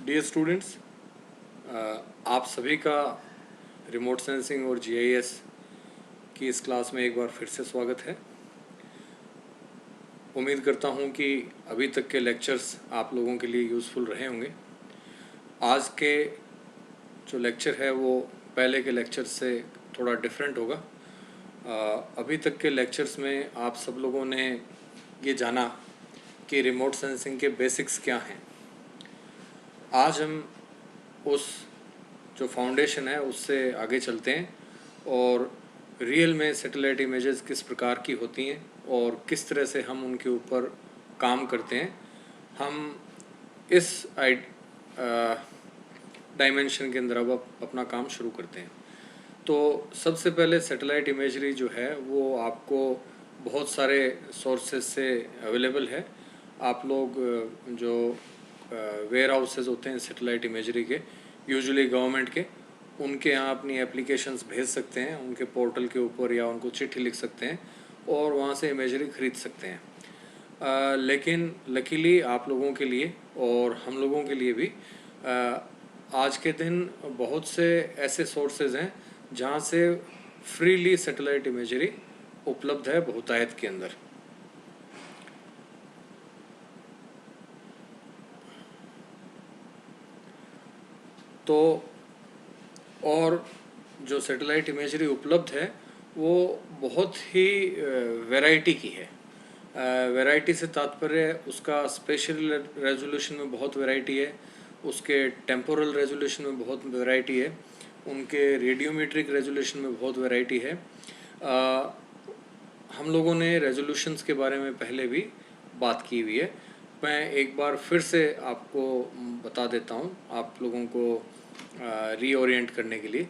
Dear students, आप सभी का रिमोट सेंसिंग और जीआईएस की इस क्लास में एक बार फिर से स्वागत है। उम्मीद करता हूं कि अभी तक के लेक्चर्स आप लोगों के लिए यूज़फुल रहे होंगे। आज के जो लेक्चर है वो पहले के लेक्चर से थोड़ा डिफरेंट होगा। अभी तक के लेक्चर्स में आप सब लोगों ने ये जाना कि रिमोट सेंसिंग के बेसिक्स क्या हैं। आज हम उस जो फाउंडेशन है उससे आगे चलते हैं और रियल में सैटेलाइट इमेजेस किस प्रकार की होती हैं और किस तरह से हम उनके ऊपर काम करते हैं, हम इस डायमेंशन के अंदर अब अपना काम शुरू करते हैं। तो सबसे पहले सैटेलाइट इमेजरी जो है वो आपको बहुत सारे सोर्सेज से अवेलेबल है। आप लोग जो वेयर हाउसेज होते हैं सैटेलाइट इमेजरी के, यूजुअली गवर्नमेंट के, उनके यहाँ अपनी एप्लीकेशंस भेज सकते हैं उनके पोर्टल के ऊपर, या उनको चिट्ठी लिख सकते हैं और वहाँ से इमेजरी ख़रीद सकते हैं। लेकिन लकीली आप लोगों के लिए और हम लोगों के लिए भी आज के दिन बहुत से ऐसे सोर्सेज हैं जहाँ से फ्रीली सैटेलाइट इमेजरी उपलब्ध है बहुतायत के अंदर। तो और जो सैटेलाइट इमेजरी उपलब्ध है वो बहुत ही वैरायटी की है। वैरायटी से तात्पर्य उसका स्पेशल रेजोल्यूशन में बहुत वैरायटी है, उसके टेम्पोरल रेजोल्यूशन में बहुत वैरायटी है, उनके रेडियोमेट्रिक रेजोल्यूशन में बहुत वैरायटी है। हम लोगों ने रेजोल्यूशंस के बारे में पहले भी बात की हुई है। मैं एक बार फिर से आपको बता देता हूँ, आप लोगों को रीओरिएंट करने के लिए।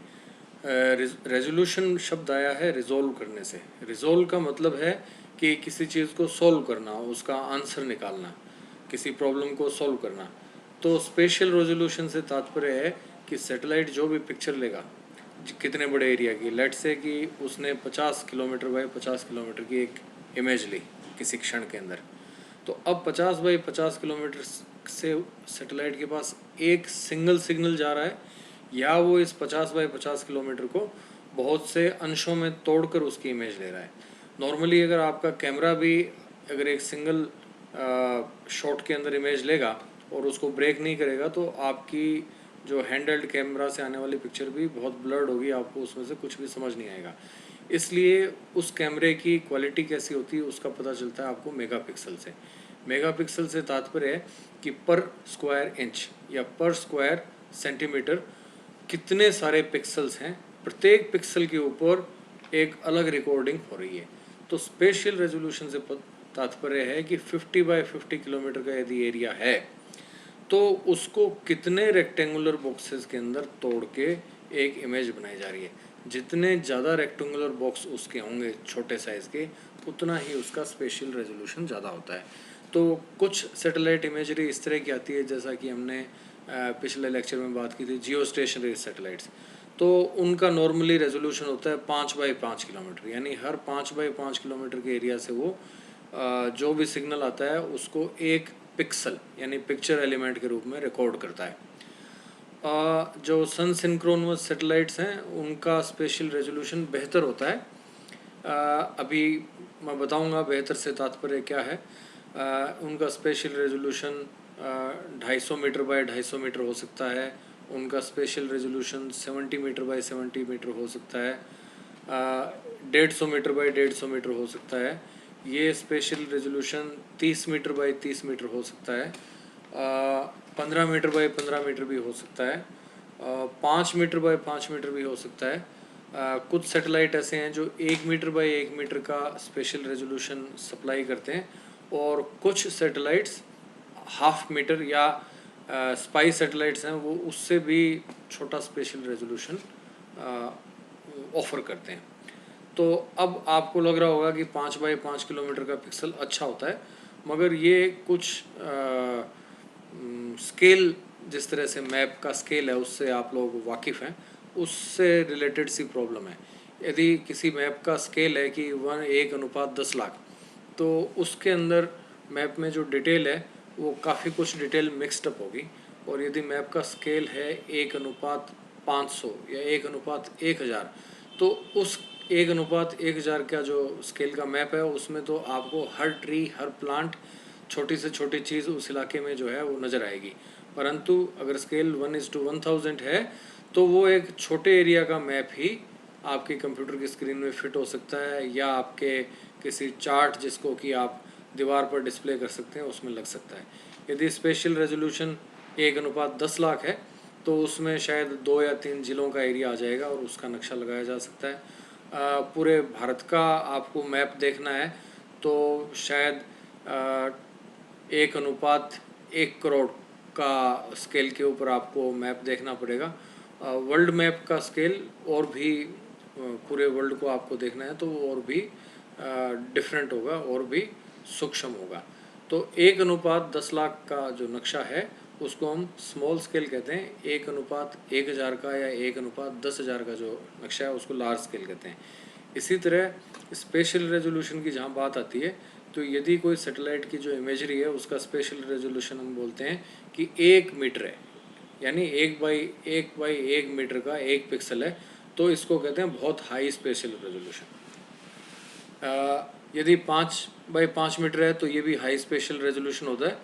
रेजोल्यूशन शब्द आया है रिजोल्व करने से। रिजोल्व का मतलब है कि किसी चीज़ को सॉल्व करना, उसका आंसर निकालना, किसी प्रॉब्लम को सॉल्व करना। तो स्पेशल रेजोल्यूशन से तात्पर्य है कि सैटेलाइट जो भी पिक्चर लेगा कितने बड़े एरिया की, लेट से कि उसने 50 किलोमीटर बाई 50 किलोमीटर की एक इमेज ली किसी क्षण के अंदर, तो अब 50 बाई 50 किलोमीटर से सैटेलाइट के पास एक सिंगल सिग्नल जा रहा है, या वो इस 50 बाई 50 किलोमीटर को बहुत से अंशों में तोड़कर उसकी इमेज ले रहा है। नॉर्मली अगर आपका कैमरा भी अगर एक सिंगल शॉट के अंदर इमेज लेगा और उसको ब्रेक नहीं करेगा तो आपकी जो हैंडहेल्ड कैमरा से आने वाली पिक्चर भी बहुत ब्लर्ड होगी, आपको उसमें से कुछ भी समझ नहीं आएगा। इसलिए उस कैमरे की क्वालिटी कैसी होती है उसका पता चलता है आपको मेगापिक्सल से। मेगापिक्सल से तात्पर्य है कि पर स्क्वायर इंच या पर स्क्वायर सेंटीमीटर कितने सारे पिक्सल्स हैं, प्रत्येक पिक्सल के ऊपर एक अलग रिकॉर्डिंग हो रही है। तो स्पेशल रेजोल्यूशन से तात्पर्य है कि 50 बाई 50 किलोमीटर का यदि एरिया है तो उसको कितने रेक्टेंगुलर बॉक्सेस के अंदर तोड़ के एक इमेज बनाई जा रही है। जितने ज़्यादा रेक्टेंगुलर बॉक्स उसके होंगे छोटे साइज़ के, उतना ही उसका स्पेशल रेजोल्यूशन ज़्यादा होता है। तो कुछ सैटेलाइट इमेजरी इस तरह की आती है, जैसा कि हमने पिछले लेक्चर में बात की थी जियो स्टेशनरी सैटेलाइट्स, तो उनका नॉर्मली रेजोल्यूशन होता है 5 बाई 5 किलोमीटर, यानी हर 5 बाई 5 किलोमीटर के एरिया से वो जो भी सिग्नल आता है उसको एक पिक्सल यानी पिक्चर एलिमेंट के रूप में रिकॉर्ड करता है। जो सन सिंक्रोनस सैटेलाइट्स हैं उनका स्पेशल रेजोल्यूशन बेहतर होता है। अभी मैं बताऊंगा बेहतर से तात्पर्य क्या है। उनका spatial resolution 250 metre by 250 metre हो सकता है, उनका spatial resolution 70 metre by 70 metre हो सकता है, 150 मीटर बाय 150 मीटर हो सकता है, ये spatial resolution 30 metre by 30 metre हो सकता है, 15 मीटर बाय 15 मीटर भी हो सकता है, 5 मीटर बाय 5 मीटर भी हो सकता है। कुछ सैटेलाइट ऐसे हैं जो 1 मीटर बाय 1 मीटर का स्पेशल रेजोल्यूशन सप्लाई करते हैं, और कुछ सैटेलाइट्स हाफ मीटर या स्पाई सैटेलाइट्स हैं वो उससे भी छोटा स्पेशल रेजोल्यूशन ऑफ़र करते हैं। तो अब आपको लग रहा होगा कि 5 बाई 5 किलोमीटर का पिक्सल अच्छा होता है, मगर ये कुछ स्केल, जिस तरह से मैप का स्केल है उससे आप लोग वाकिफ़ हैं, उससे रिलेटेड सी प्रॉब्लम है। यदि किसी मैप का स्केल है कि 1:10 लाख, तो उसके अंदर मैप में जो डिटेल है वो काफ़ी कुछ डिटेल मिक्सड अप होगी, और यदि मैप का स्केल है 1:500 या 1:1000, तो उस 1:1000 का जो स्केल का मैप है उसमें तो आपको हर ट्री, हर प्लांट, छोटी से छोटी चीज़ उस इलाके में जो है वो नज़र आएगी। परंतु अगर स्केल 1:1000 है तो वो एक छोटे एरिया का मैप ही आपके कंप्यूटर की स्क्रीन में फिट हो सकता है, या आपके किसी चार्ट जिसको कि आप दीवार पर डिस्प्ले कर सकते हैं उसमें लग सकता है। यदि स्पेशल रेजोल्यूशन 1:10 लाख है तो उसमें शायद 2 या 3 जिलों का एरिया आ जाएगा और उसका नक्शा लगाया जा सकता है। पूरे भारत का आपको मैप देखना है तो शायद 1:1 करोड़ का स्केल के ऊपर आपको मैप देखना पड़ेगा। वर्ल्ड मैप का स्केल और भी पूरे वर्ल्ड को आपको देखना है तो वो और भी डिफरेंट होगा और भी सूक्ष्म होगा। तो 1:10 लाख का जो नक्शा है उसको हम स्मॉल स्केल कहते हैं। 1:1000 का या 1:10,000 का जो नक्शा है उसको लार्ज स्केल कहते हैं। इसी तरह स्पेशल रेजोल्यूशन की जहाँ बात आती है तो यदि कोई सैटेलाइट की जो इमेजरी है उसका स्पेशल रेजोल्यूशन हम बोलते हैं कि 1 मीटर है, यानी 1 बाई 1 मीटर का 1 पिक्सल है, तो इसको कहते हैं बहुत हाई स्पेशल रेजोल्यूशन। यदि 5 बाई 5 मीटर है तो ये भी हाई स्पेशल रेजोल्यूशन होता है।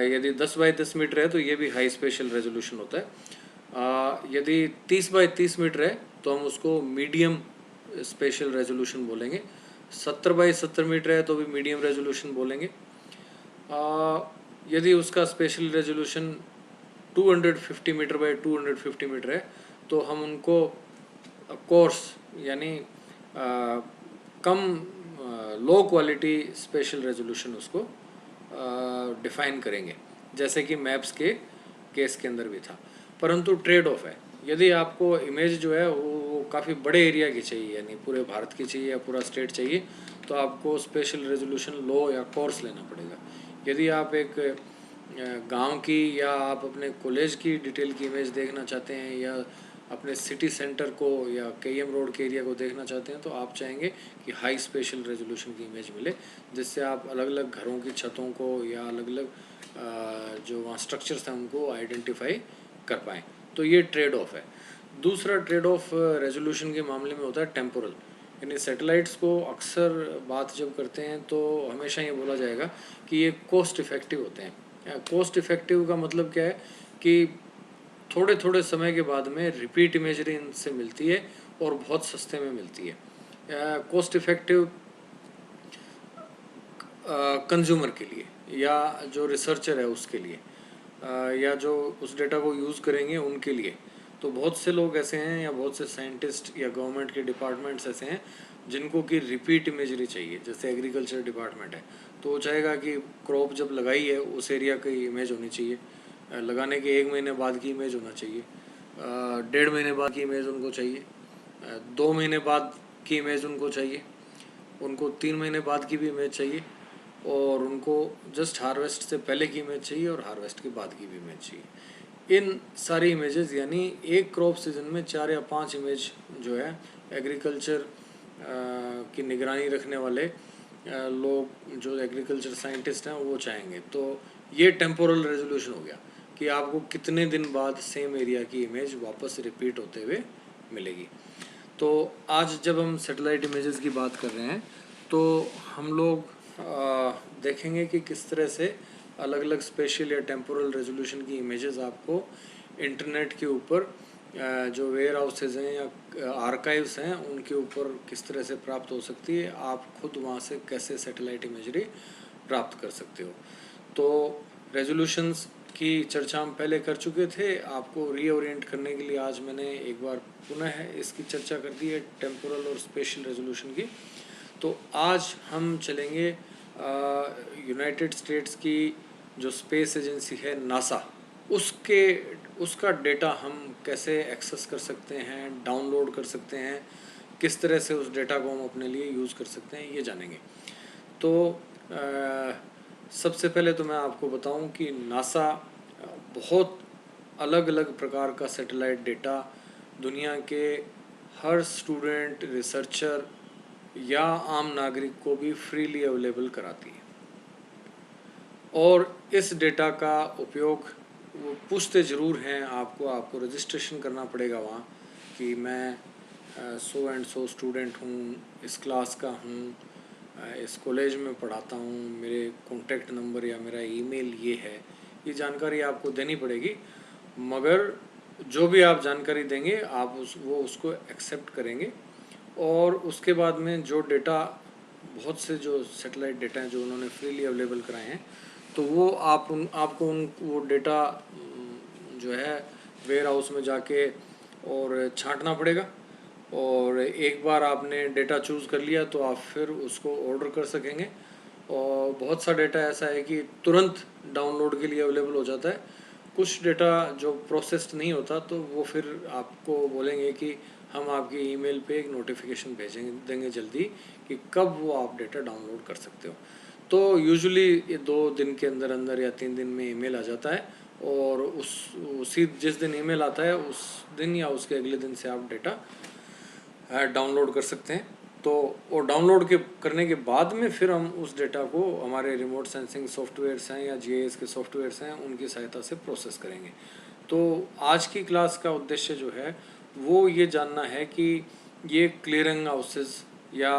यदि 10 बाई 10 मीटर है तो ये भी हाई स्पेशल रेजोल्यूशन होता है। यदि 30 बाई 30 मीटर है तो हम उसको मीडियम स्पेशल रेजोल्यूशन बोलेंगे। 70 बाई 70 मीटर है तो भी मीडियम रेजोल्यूशन बोलेंगे। यदि उसका spatial resolution 250 metre by 250 metre है तो हम उनको कोर्स यानी कम लो क्वालिटी स्पेशल रेजोल्यूशन उसको डिफाइन करेंगे, जैसे कि मैप्स के केस के अंदर भी था। परंतु ट्रेड ऑफ है, यदि आपको इमेज जो है वो काफ़ी बड़े एरिया की चाहिए, यानी पूरे भारत की चाहिए या पूरा स्टेट चाहिए, तो आपको स्पेशल रेजोल्यूशन लो या कोर्स लेना पड़ेगा। यदि आप एक गांव की या आप अपने कॉलेज की डिटेल की इमेज देखना चाहते हैं या अपने सिटी सेंटर को या केएम रोड के एरिया को देखना चाहते हैं तो आप चाहेंगे कि हाई स्पेशल रेजोल्यूशन की इमेज मिले, जिससे आप अलग अलग घरों की छतों को या अलग अलग जो वहाँ स्ट्रक्चर्स हैं उनको आइडेंटिफाई कर पाएँ। तो ये ट्रेड ऑफ है। दूसरा ट्रेड ऑफ रेजोल्यूशन के मामले में होता है टेम्पोरल, यानी सैटेलाइट्स को अक्सर बात जब करते हैं तो हमेशा ये बोला जाएगा कि ये कॉस्ट इफ़ेक्टिव होते हैं। कॉस्ट इफ़ेक्टिव का मतलब क्या है कि थोड़े थोड़े समय के बाद में रिपीट इमेजरी इनसे मिलती है और बहुत सस्ते में मिलती है। कॉस्ट इफ़ेक्टिव कंज्यूमर के लिए या जो रिसर्चर है उसके लिए या जो उस डेटा को यूज़ करेंगे उनके लिए। तो बहुत से लोग ऐसे हैं या बहुत से साइंटिस्ट या गवर्नमेंट के डिपार्टमेंट्स ऐसे हैं जिनको कि रिपीट इमेजरी चाहिए। जैसे एग्रीकल्चर डिपार्टमेंट है तो वो चाहेगा कि क्रॉप जब लगाई है उस एरिया की इमेज होनी चाहिए, लगाने के 1 महीने बाद की इमेज होना चाहिए, 1.5 महीने बाद की इमेज उनको चाहिए, 2 महीने बाद की इमेज उनको चाहिए, उनको 3 महीने बाद की भी इमेज चाहिए, और उनको जस्ट हार्वेस्ट से पहले की इमेज चाहिए और हार्वेस्ट के बाद की भी इमेज चाहिए। इन सारी इमेजेस यानी एक क्रॉप सीजन में 4 या 5 इमेज जो है एग्रीकल्चर की निगरानी रखने वाले लोग जो एग्रीकल्चर साइंटिस्ट हैं वो चाहेंगे। तो ये टेम्पोरल रेजोल्यूशन हो गया कि आपको कितने दिन बाद सेम एरिया की इमेज वापस रिपीट होते हुए मिलेगी। तो आज जब हम सैटेलाइट इमेजेस की बात कर रहे हैं तो हम लोग देखेंगे कि किस तरह से अलग अलग स्पेशल या टेम्पोरल रेजोल्यूशन की इमेजेस आपको इंटरनेट के ऊपर जो वेयर हाउसेज हैं या आर्काइव्स हैं उनके ऊपर किस तरह से प्राप्त हो सकती है। आप खुद वहाँ से कैसे सैटेलाइट इमेजरी प्राप्त कर सकते हो। तो रेजोल्यूशंस की चर्चा हम पहले कर चुके थे, आपको रीओरिएंट करने के लिए आज मैंने एक बार पुनः इसकी चर्चा कर दी है टेम्पोरल और स्पेशल रेजोल्यूशन की। तो आज हम चलेंगे यूनाइटेड स्टेट्स की जो स्पेस एजेंसी है नासा, उसका डेटा हम कैसे एक्सेस कर सकते हैं, डाउनलोड कर सकते हैं, किस तरह से उस डेटा को हम अपने लिए यूज़ कर सकते हैं, ये जानेंगे। तो सबसे पहले तो मैं आपको बताऊं कि नासा बहुत अलग अलग प्रकार का सैटेलाइट डेटा दुनिया के हर स्टूडेंट, रिसर्चर या आम नागरिक को भी फ्रीली अवेलेबल कराती है, और इस डेटा का उपयोग वो पूछते ज़रूर हैं आपको रजिस्ट्रेशन करना पड़ेगा वहाँ कि मैं सो एंड सो स्टूडेंट हूँ, इस क्लास का हूँ, इस कॉलेज में पढ़ाता हूँ, मेरे कॉन्टैक्ट नंबर या मेरा ईमेल ये है, ये जानकारी आपको देनी पड़ेगी। मगर जो भी आप जानकारी देंगे आप वो उसको एक्सेप्ट करेंगे। और उसके बाद में जो डेटा, बहुत से जो सैटेलाइट डेटा हैं जो उन्होंने फ्रीली अवेलेबल कराए हैं, तो वो आपको वो डेटा जो है वेयर हाउस में जाके और छांटना पड़ेगा। और एक बार आपने डेटा चूज़ कर लिया तो आप फिर उसको ऑर्डर कर सकेंगे। और बहुत सा डेटा ऐसा है कि तुरंत डाउनलोड के लिए अवेलेबल हो जाता है। कुछ डेटा जो प्रोसेस्ड नहीं होता तो वो फिर आपको बोलेंगे कि हम आपकी ईमेल पे एक नोटिफिकेशन भेजेंगे देंगे जल्दी कि कब वो आप डेटा डाउनलोड कर सकते हो। तो यूजुअली ये 2 दिन के अंदर अंदर या 3 दिन में ईमेल आ जाता है। और उसी जिस दिन ईमेल आता है उस दिन या उसके अगले दिन से आप डेटा डाउनलोड कर सकते हैं। तो वो डाउनलोड करने के बाद में फिर हम उस डेटा को हमारे रिमोट सेंसिंग सॉफ्टवेयर्स हैं या जीआईएस के सॉफ्टवेयर्स हैं उनकी सहायता से प्रोसेस करेंगे। तो आज की क्लास का उद्देश्य जो है वो ये जानना है कि ये क्लियरिंग हाउसेस या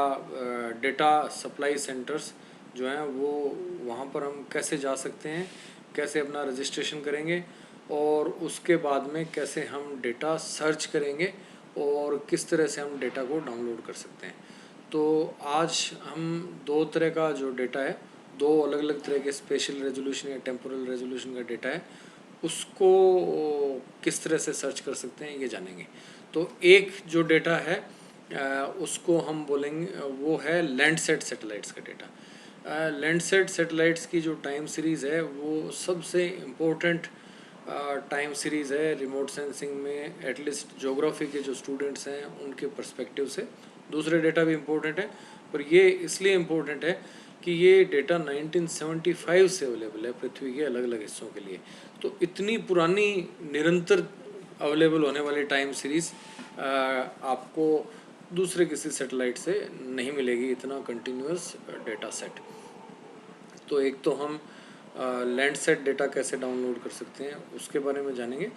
डेटा सप्लाई सेंटर्स जो हैं वो वहाँ पर हम कैसे जा सकते हैं, कैसे अपना रजिस्ट्रेशन करेंगे और उसके बाद में कैसे हम डेटा सर्च करेंगे और किस तरह से हम डेटा को डाउनलोड कर सकते हैं। तो आज हम 2 तरह का जो डेटा है, 2 अलग-अलग तरह के स्पेशल रेजोल्यूशन या टेम्पोरल रेजोल्यूशन का डेटा है, उसको किस तरह से सर्च कर सकते हैं ये जानेंगे। तो एक जो डेटा है उसको हम बोलेंगे वो है लैंडसेट सैटेलाइट्स का डेटा। लैंडसेट सैटेलाइट्स की जो टाइम सीरीज़ है वो सबसे इम्पोर्टेंट टाइम सीरीज़ है रिमोट सेंसिंग में, एटलीस्ट ज्योग्राफी के जो स्टूडेंट्स हैं उनके पर्सपेक्टिव से। दूसरे डेटा भी इम्पोर्टेंट है पर ये इसलिए इम्पोर्टेंट है कि ये डेटा 1975 से अवेलेबल है पृथ्वी के अलग अलग हिस्सों के लिए। तो इतनी पुरानी निरंतर अवेलेबल होने वाली टाइम सीरीज़ आपको दूसरे किसी सेटेलाइट से नहीं मिलेगी, इतना कंटिन्यूस डेटा सेट। तो एक तो हम लैंडसेट डेटा कैसे डाउनलोड कर सकते हैं उसके बारे में जानेंगे।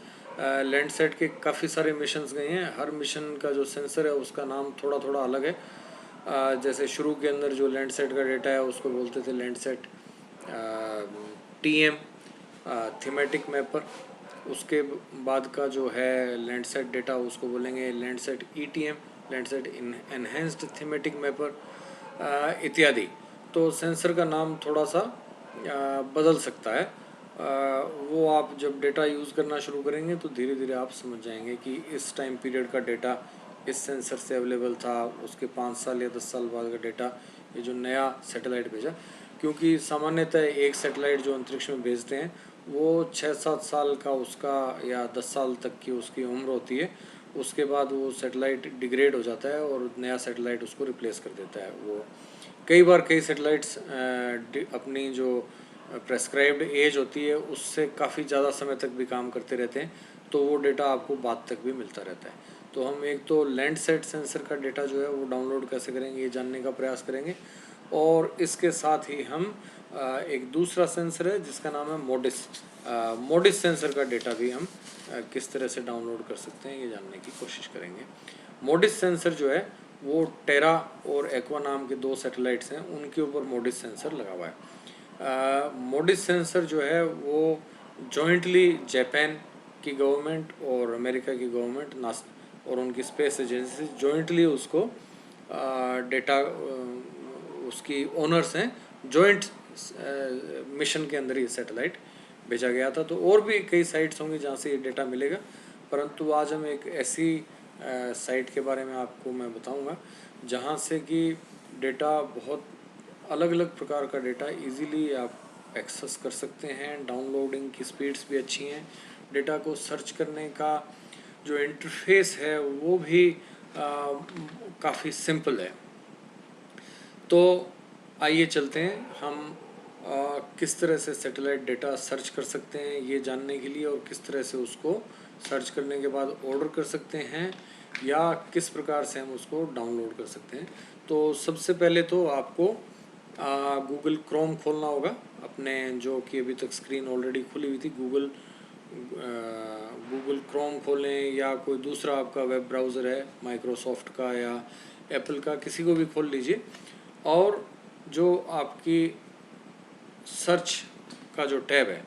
लैंडसेट के काफ़ी सारे मिशंस गए हैं, हर मिशन का जो सेंसर है उसका नाम थोड़ा थोड़ा अलग है। जैसे शुरू के अंदर जो लैंडसेट का डेटा है उसको बोलते थे लैंडसेट टीएम, थीमेटिक मैपर। उसके बाद का जो है लैंडसेट डेटा उसको बोलेंगे Landsat ETM, Landsat enhanced thematic mapper इत्यादि। तो सेंसर का नाम थोड़ा सा बदल सकता है। वो आप जब डेटा यूज़ करना शुरू करेंगे तो धीरे धीरे आप समझ जाएंगे कि इस टाइम पीरियड का डेटा इस सेंसर से अवेलेबल था, उसके 5 साल या 10 साल बाद का डेटा ये जो नया सैटेलाइट भेजा। क्योंकि सामान्यतः एक सैटेलाइट जो अंतरिक्ष में भेजते हैं वो 6-7 साल का उसका या 10 साल तक की उसकी उम्र होती है। उसके बाद वो सैटेलाइट डिग्रेड हो जाता है और नया सैटेलाइट उसको रिप्लेस कर देता है। वो कई बार कई सैटेलाइट्स अपनी जो प्रेस्क्राइब्ड एज होती है उससे काफ़ी ज़्यादा समय तक भी काम करते रहते हैं, तो वो डेटा आपको बाद तक भी मिलता रहता है। तो हम एक तो लैंडसेट सेंसर का डेटा जो है वो डाउनलोड कैसे करेंगे ये जानने का प्रयास करेंगे। और इसके साथ ही हम एक दूसरा सेंसर है जिसका नाम है मोडिस। मोडिस सेंसर का डेटा भी हम किस तरह से डाउनलोड कर सकते हैं ये जानने की कोशिश करेंगे। मोडिस सेंसर जो है वो टेरा और एक्वा नाम के 2 सैटेलाइट्स हैं, उनके ऊपर मोडिस सेंसर लगा हुआ है। मोडिस सेंसर जो है वो जॉइंटली जापान की गवर्नमेंट और अमेरिका की गवर्नमेंट नास और उनकी स्पेस एजेंसी जॉइंटली उसको डेटा उसकी ओनर्स हैं, जॉइंट मिशन के अंदर ये सैटेलाइट भेजा गया था। तो और भी कई साइट्स होंगी जहाँ से ये डेटा मिलेगा, परंतु आज हम एक ऐसी साइट के बारे में आपको मैं बताऊंगा जहाँ से कि डेटा बहुत अलग अलग प्रकार का डेटा इजीली आप एक्सेस कर सकते हैं। डाउनलोडिंग की स्पीड्स भी अच्छी हैं, डेटा को सर्च करने का जो इंटरफेस है वो भी काफ़ी सिंपल है। तो आइए चलते हैं हम किस तरह से सैटेलाइट डेटा सर्च कर सकते हैं ये जानने के लिए, और किस तरह से उसको सर्च करने के बाद ऑर्डर कर सकते हैं या किस प्रकार से हम उसको डाउनलोड कर सकते हैं। तो सबसे पहले तो आपको गूगल क्रोम खोलना होगा अपने, जो कि अभी तक स्क्रीन ऑलरेडी खुली हुई थी, गूगल क्रोम खोलें या कोई दूसरा आपका वेब ब्राउज़र है माइक्रोसॉफ्ट का या एप्पल का, किसी को भी खोल लीजिए और जो आपकी सर्च का जो टैब है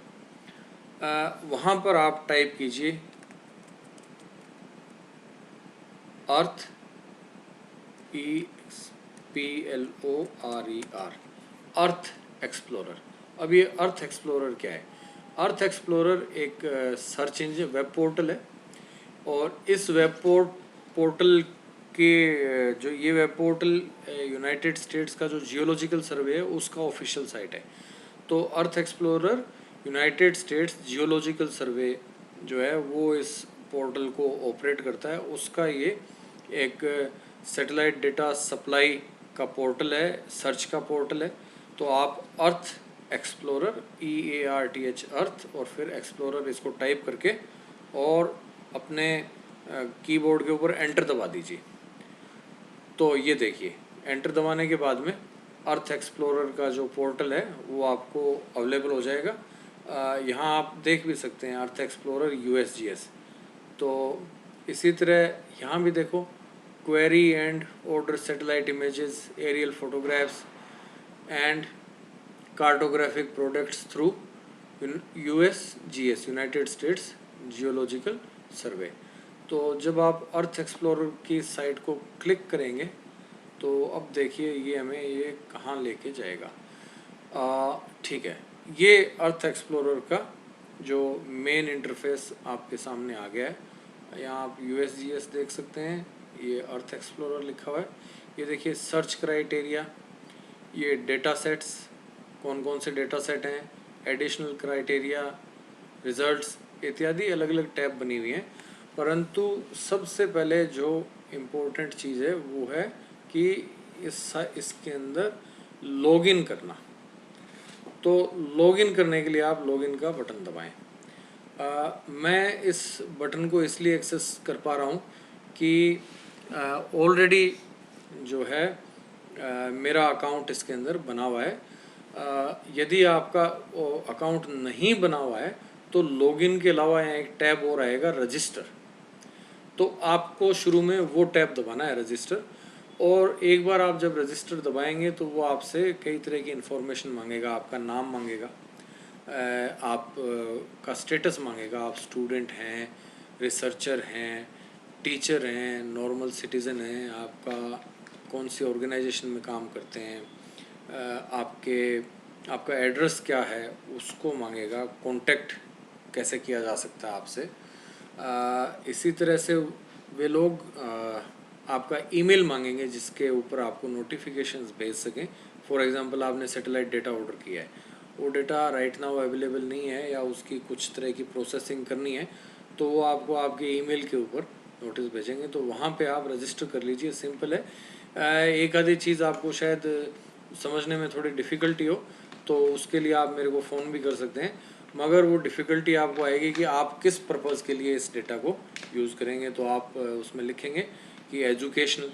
वहाँ पर आप टाइप कीजिए अर्थ EXPLORER अर्थ एक्सप्लोरर। अब ये अर्थ एक्सप्लोरर क्या है? अर्थ एक्सप्लोरर एक सर्च इंजन वेब पोर्टल है और इस वेब पोर्टल के जो ये वेब पोर्टल यूनाइटेड स्टेट्स का जो जियोलॉजिकल सर्वे है उसका ऑफिशियल साइट है। तो अर्थ एक्सप्लोरर यूनाइटेड स्टेट्स जियोलॉजिकल सर्वे जो है वो इस पोर्टल को ऑपरेट करता है। उसका ये एक सैटेलाइट डेटा सप्लाई का पोर्टल है, सर्च का पोर्टल है। तो आप अर्थ एक्सप्लोरर EARTH अर्थ और फिर एक्सप्लोरर इसको टाइप करके और अपने कीबोर्ड के ऊपर एंटर दबा दीजिए। तो ये देखिए एंटर दबाने के बाद में अर्थ एक्सप्लोरर का जो पोर्टल है वो आपको अवेलेबल हो जाएगा। यहाँ आप देख भी सकते हैं अर्थ एक्सप्लोरर USGS। तो इसी तरह यहाँ भी देखो query and order satellite images, aerial photographs and cartographic products through USGS United States Geological Survey. तो जब आप अर्थ एक्सप्लोरर की साइट को क्लिक करेंगे तो अब देखिए ये हमें ये कहाँ लेके जाएगा। ठीक है, ये अर्थ एक्सप्लोरर का जो मेन इंटरफेस आपके सामने आ गया है। यहाँ आप USGS देख सकते हैं, ये अर्थ एक्सप्लोरर लिखा हुआ है। ये देखिए सर्च क्राइटेरिया, ये डेटा सेट्स, कौन कौन से डेटा सेट हैं, एडिशनल क्राइटेरिया, रिजल्ट्स इत्यादि अलग अलग टैब बनी हुई हैं। परंतु सबसे पहले जो इम्पोर्टेंट चीज़ है वो है कि इसके अंदर लॉगिन करना। तो लॉगिन करने के लिए आप लॉगिन का बटन दबाएं। मैं इस बटन को इसलिए एक्सेस कर पा रहा हूँ कि ऑलरेडी जो है मेरा अकाउंट इसके अंदर बना हुआ है। यदि आपका अकाउंट नहीं बना हुआ है तो लॉगिन के अलावा यहाँ एक टैब और आएगा रजिस्टर। तो आपको शुरू में वो टैब दबाना है रजिस्टर, और एक बार आप जब रजिस्टर दबाएंगे तो वो आपसे कई तरह की इन्फॉर्मेशन मांगेगा। आपका नाम मांगेगा, आप का स्टेटस मांगेगा, आप स्टूडेंट हैं, रिसर्चर हैं, टीचर हैं, नॉर्मल सिटीज़न हैं, आपका कौन सी ऑर्गेनाइजेशन में काम करते हैं, आपका एड्रेस क्या है उसको मांगेगा, कांटेक्ट कैसे किया जा सकता है आपसे। इसी तरह से वे लोग आपका ईमेल मांगेंगे जिसके ऊपर आपको नोटिफिकेशंस भेज सकें। फॉर एग्जांपल आपने सैटेलाइट डेटा ऑर्डर किया है, वो डेटा राइट नाउ अवेलेबल नहीं है या उसकी कुछ तरह की प्रोसेसिंग करनी है, तो वो आपको आपके ईमेल के ऊपर नोटिस भेजेंगे। तो वहाँ पे आप रजिस्टर कर लीजिए, सिंपल है। एक आधी चीज़ आपको शायद समझने में थोड़ी डिफ़िकल्टी हो तो उसके लिए आप मेरे को फ़ोन भी कर सकते हैं, मगर वो डिफ़िकल्टी आपको आएगी कि आप किस पर्पज़ के लिए इस डेटा को यूज़ करेंगे। तो आप उसमें लिखेंगे कि एजुकेशनल,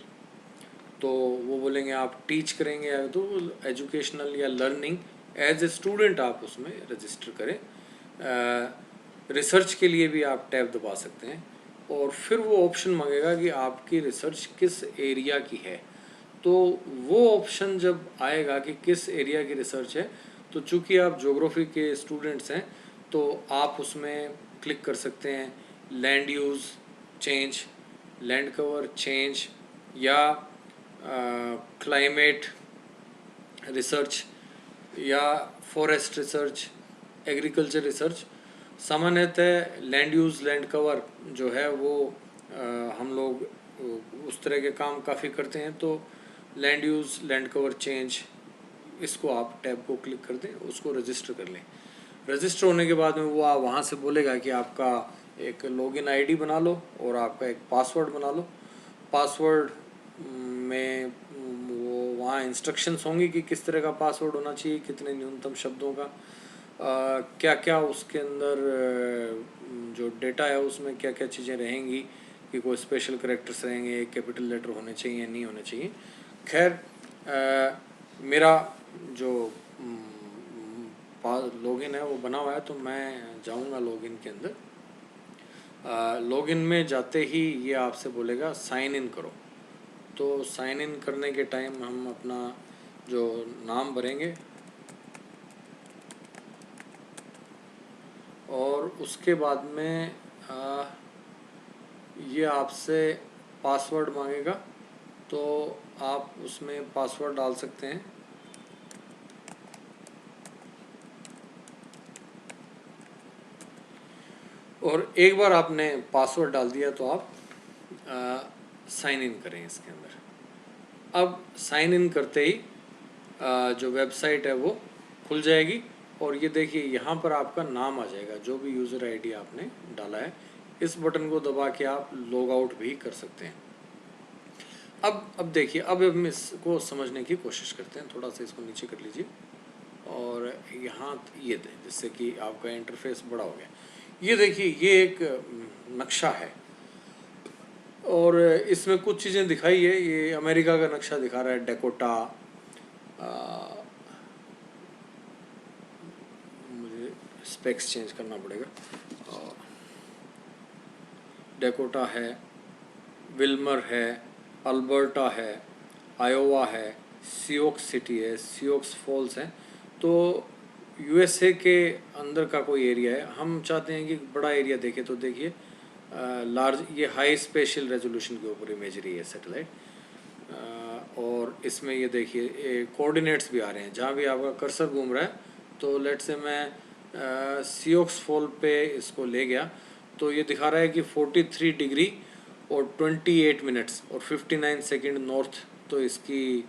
तो वो बोलेंगे आप टीच करेंगे या तो एजुकेशनल या लर्निंग एज ए स्टूडेंट आप उसमें रजिस्टर करें। रिसर्च के लिए भी आप टैब दबा सकते हैं और फिर वो ऑप्शन मांगेगा कि आपकी रिसर्च किस एरिया की है। तो वो ऑप्शन जब आएगा कि किस एरिया की रिसर्च है, तो चूँकि आप ज्योग्राफी के स्टूडेंट्स हैं तो आप उसमें क्लिक कर सकते हैं land use change, land cover change या क्लाइमेट रिसर्च या फॉरेस्ट रिसर्च, एग्रीकल्चर रिसर्च। सामान्यतः लैंड यूज़ लैंड कवर जो है वो हम लोग उस तरह के काम काफ़ी करते हैं। तो land use land cover change, इसको आप टैब को क्लिक कर दें, उसको रजिस्टर कर लें। रजिस्टर होने के बाद में वो वहाँ से बोलेगा कि आपका एक लॉगिन आईडी बना लो और आपका एक पासवर्ड बना लो। पासवर्ड में वो वहाँ इंस्ट्रक्शंस होंगी कि किस तरह का पासवर्ड होना चाहिए, कितने न्यूनतम शब्दों का, क्या क्या उसके अंदर जो डेटा है उसमें क्या क्या चीज़ें रहेंगी, कि कोई स्पेशल कैरेक्टर्स रहेंगे, कैपिटल लेटर होने चाहिए नहीं होने चाहिए। खैर मेरा जो लॉगिन है वो बना हुआ है, तो मैं जाऊंगा लॉगिन के अंदर। लॉगिन में जाते ही ये आपसे बोलेगा साइन इन करो। तो साइन इन करने के टाइम हम अपना जो नाम भरेंगे और उसके बाद में ये आपसे पासवर्ड मांगेगा, तो आप उसमें पासवर्ड डाल सकते हैं। और एक बार आपने पासवर्ड डाल दिया तो आप साइन इन करें इसके अंदर। अब साइन इन करते ही जो वेबसाइट है वो खुल जाएगी और ये देखिए यहाँ पर आपका नाम आ जाएगा, जो भी यूज़र आईडी आपने डाला है। इस बटन को दबा के आप लॉग आउट भी कर सकते हैं। अब देखिए, अब हम इसको समझने की कोशिश करते हैं। थोड़ा सा इसको नीचे कर लीजिए और यहाँ ये दे, जिससे कि आपका इंटरफेस बड़ा हो गया। ये देखिए, ये एक नक्शा है और इसमें कुछ चीज़ें दिखाई है। ये अमेरिका का नक्शा दिखा रहा है, डेकोटा, मुझे स्पेक्स चेंज करना पड़ेगा। डेकोटा है, विल्मर है, अल्बर्टा है, आयोवा है, सियोक्स सिटी है, सियोक्स फॉल्स है। तो यूएसए के अंदर का कोई एरिया है। हम चाहते हैं कि बड़ा एरिया देखें, तो देखिए लार्ज, ये हाई स्पेशल रेजोल्यूशन के ऊपर इमेज रही है सैटेलाइट। और इसमें ये देखिए कोऑर्डिनेट्स भी आ रहे हैं जहाँ भी आपका कर्सर घूम रहा है। तो लेट से मैं सियोक्स फॉल पे इसको ले गया, तो ये दिखा रहा है कि 43 डिग्री और 28 मिनट्स और 59 सेकंड नॉर्थ तो इसकी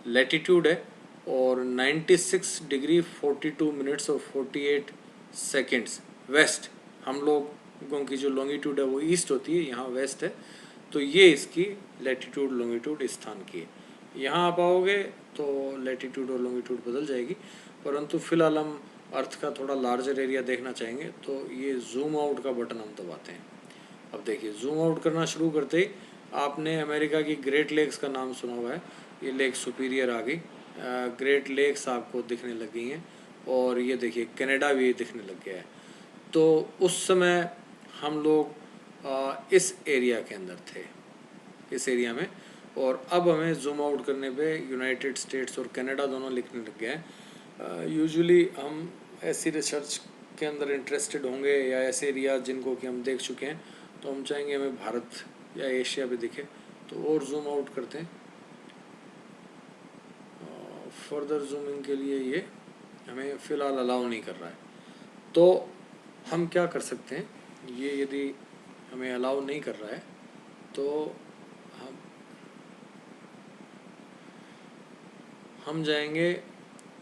लैटिट्यूड है, और 96 डिग्री 42 मिनट्स और 48 सेकंड्स वेस्ट। हम लोगों की जो लॉन्गिट्यूड है वो ईस्ट होती है, यहाँ वेस्ट है। तो ये इसकी लैटिट्यूड लॉन्गिट्यूड इस स्थान की है। यहाँ आप आओगे तो लैटिट्यूड और लॉन्गिट्यूड बदल जाएगी, परंतु फिलहाल हम अर्थ का थोड़ा लार्जर एरिया देखना चाहेंगे, तो ये जूम आउट का बटन हम दबाते हैं। अब देखिए, जूम आउट करना शुरू करते ही आपने अमेरिका की ग्रेट लेक्स का नाम सुना हुआ है। ये लेक सुपीरियर आ गई, ग्रेट लेक्स आपको दिखने लग गई हैं, और ये देखिए कनाडा भी दिखने लग गया है। तो उस समय हम लोग इस एरिया के अंदर थे, इस एरिया में, और अब हमें जूम आउट करने पे यूनाइटेड स्टेट्स और कनाडा दोनों लिखने लग गए हैं। यूजुअली हम ऐसी रिसर्च के अंदर इंटरेस्टेड होंगे या ऐसे एरिया जिनको कि हम देख चुके हैं, तो हम चाहेंगे हमें भारत या एशिया भी दिखे, तो और जूम आउट करते हैं। फर्दर जूमिंग के लिए ये हमें फ़िलहाल अलाउ नहीं कर रहा है। तो हम क्या कर सकते हैं, ये यदि हमें अलाउ नहीं कर रहा है तो हम जाएंगे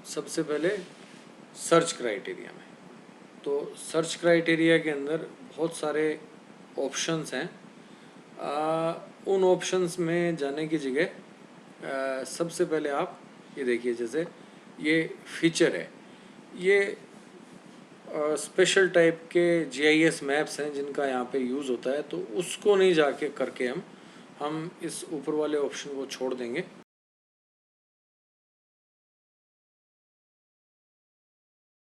सबसे पहले सर्च क्राइटेरिया में। तो सर्च क्राइटेरिया के अंदर बहुत सारे ऑप्शंस हैं। उन ऑप्शंस में जाने की जगह सबसे पहले आप ये देखिए, जैसे ये फीचर है, ये स्पेशल टाइप के जीआईएस मैप्स हैं जिनका यहाँ पे यूज़ होता है, तो उसको नहीं जाके करके हम इस ऊपर वाले ऑप्शन को छोड़ देंगे